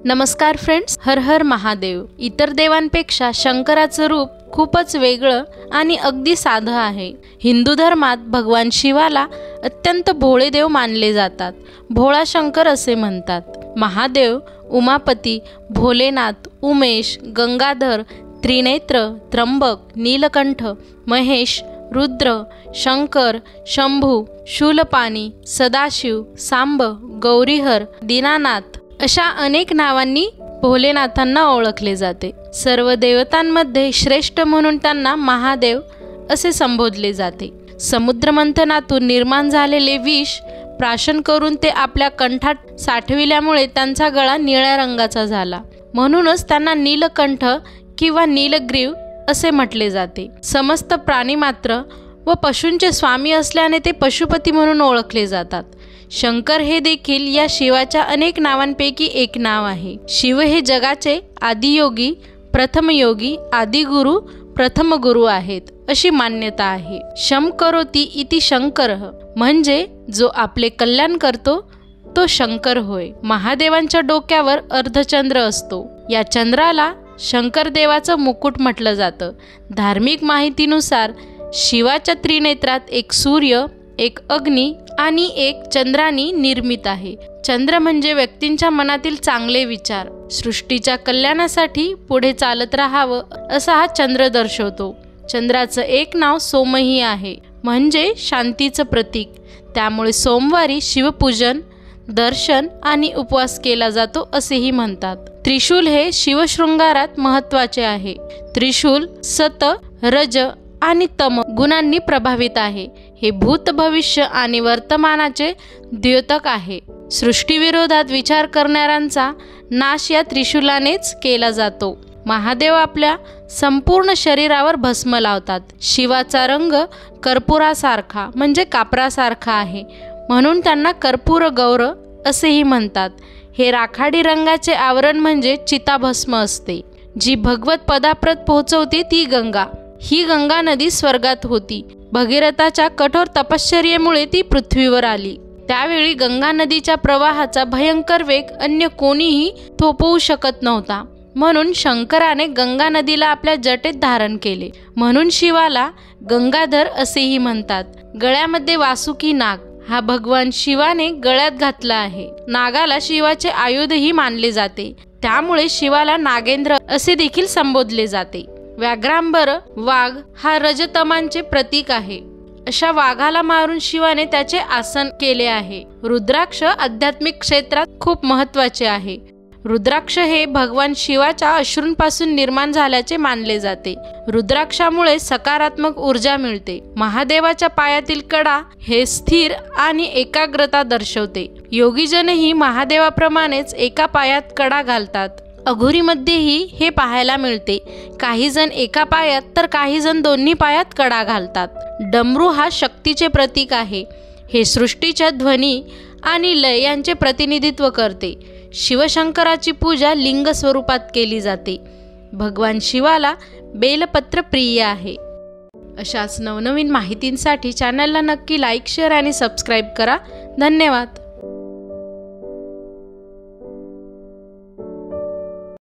नमस्कार फ्रेंड्स, हर हर महादेव। इतर देवांपेक्षा शंकराचं रूप खूपच वेगळं आणि अगदी साधं आहे। हिंदू धर्मात भगवान शिवाला अत्यंत भोळे देव मानले जातात। भोळा शंकर असे म्हणतात। महादेव, उमापती, भोलेनाथ, उमेश, गंगाधर, त्रिनेत्र, त्र्यंबक, नीलकंठ, महेश, रुद्र, शंकर, शंभू, शूलपाणी, सदाशिव, सांब, गौरीहर, दीनानाथ अशा अनेक नावांनी भोलेनाथांना ओळखले जाते। सर्व देवतांमध्ये श्रेष्ठ म्हणून त्यांना महादेव असे संबोधले जाते। समुद्रमंथनातून निर्माण झालेले विष प्राशन करून ते आपल्या कंठात साठविल्यामुळे त्यांचा गळा निळ्या रंगाचा झाला, म्हणूनच त्यांना नीलकंठ किंवा नीलग्रीव असे म्हटले जाते। समस्त प्राणीमात्र व पशूंचे स्वामी असल्याने ते पशुपती म्हणून ओळखले जातात। शंकर हे देखील या शिवाच्या अनेक नावांपैकी एक नाव आहे। शिव हे जगाचे आदियोगी, प्रथमयोगी, आदिगुरु, प्रथम गुरु आहेत अशी मान्यता आहे। शम करोति इति शंकरः, म्हणजे जो आपले कल्याण करतो तो शंकर होय। महादेवांच्या डोक्यावर अर्धचंद्र असतो। या चंद्राला शंकर देवाचं मुकुट म्हटलं जातं। धार्मिक माहितीनुसार शिवाच्या त्रिनेत्रात एक सूर्य, एक अग्नी आणि एक चंद्रानी निर्मित आहे। चंद्र म्हणजे व्यक्तींच्या मनातील चांगले विचार, सृष्टीच्या कल्याणासाठी पुढे चालत राहावं असा हा चंद्र दर्शवतो। चंद्राचं एक नाव सोमही आहे, म्हणजे शांतीचं प्रतीक। त्यामुळे सोमवारी शिवपूजन, दर्शन आणि उपवास केला जातो असेही म्हणतात। त्रिशूल हे शिवशृंगारात महत्त्वाचे आहे। त्रिशूल सत, रज आणि तम गुणांनी प्रभावित आहे। हे भूत, भविष्य आणि वर्तमानाचे द्योतक आहे। सृष्टीविरोधात विचार करणाऱ्यांचा नाश या त्रिशूलानेच केला जातो। महादेव आपल्या संपूर्ण शरीरावर भस्म लावतात। शिवाचा रंग कर्पुरासारखा म्हणजे कापरासारखा आहे, म्हणून त्यांना कर्पूर गौर असेही म्हणतात। हे राखाडी रंगाचे आवरण म्हणजे चिताभस्म असते, जी भगवत पदापर्यंत पोहोचवते ती गंगा। ही गंगा नदी स्वर्गात होती। भगीरथाच्या कठोर तपश्चर्येमुळे ती पृथ्वीवर आली। त्यावेळी गंगा नदीच्या प्रवाहाचा भयंकर वेग अन्य कोणीही थोपवू शकत नव्हता, म्हणून शंकराने गंगा नदीला आपल्या जटेत धारण केले। म्हणून शिवाला गंगाधर असेही म्हणतात। गळ्यामध्ये वासुकी नाग हा भगवान शिवाने गळ्यात घातला आहे। नागाला शिवाचे आयुधही मानले जाते, त्यामुळे शिवाला नागेंद्र असे देखील संबोधले जाते। व्याघ्रांबर वाघ हा रजतमांचे प्रतीक आहे। अशा वाघाला मारून शिवाने त्याचे आसन केले आहे। रुद्राक्ष आध्यात्मिक क्षेत्रात खूप महत्त्वाचे आहे। रुद्राक्ष हे भगवान शिवाच्या अश्रूंपासून निर्माण झाल्याचे मानले जाते। रुद्राक्षामुळे सकारात्मक ऊर्जा मिळते। महादेवाच्या पायातील कडा हे स्थिर आणि एकाग्रता दर्शवते। योगीजनही महादेवाप्रमाणेच एका पायात कडा घालतात। अघोरीमध्येही हे पाहायला मिळते। काही जण एका पायात तर काही जण दोन्ही पायात कडा घालतात। डमरू हा शक्तीचे प्रतीक आहे। हे सृष्टीच्या ध्वनी आणि लय यांचे प्रतिनिधित्व करते। शिवशंकराची पूजा लिंग स्वरूपात केली जाते। भगवान शिवाला बेलपत्र प्रिय आहे। अशाच नवनवीन माहितींसाठी चॅनलला नक्की लाईक, शेअर आणि सबस्क्राईब करा। धन्यवाद।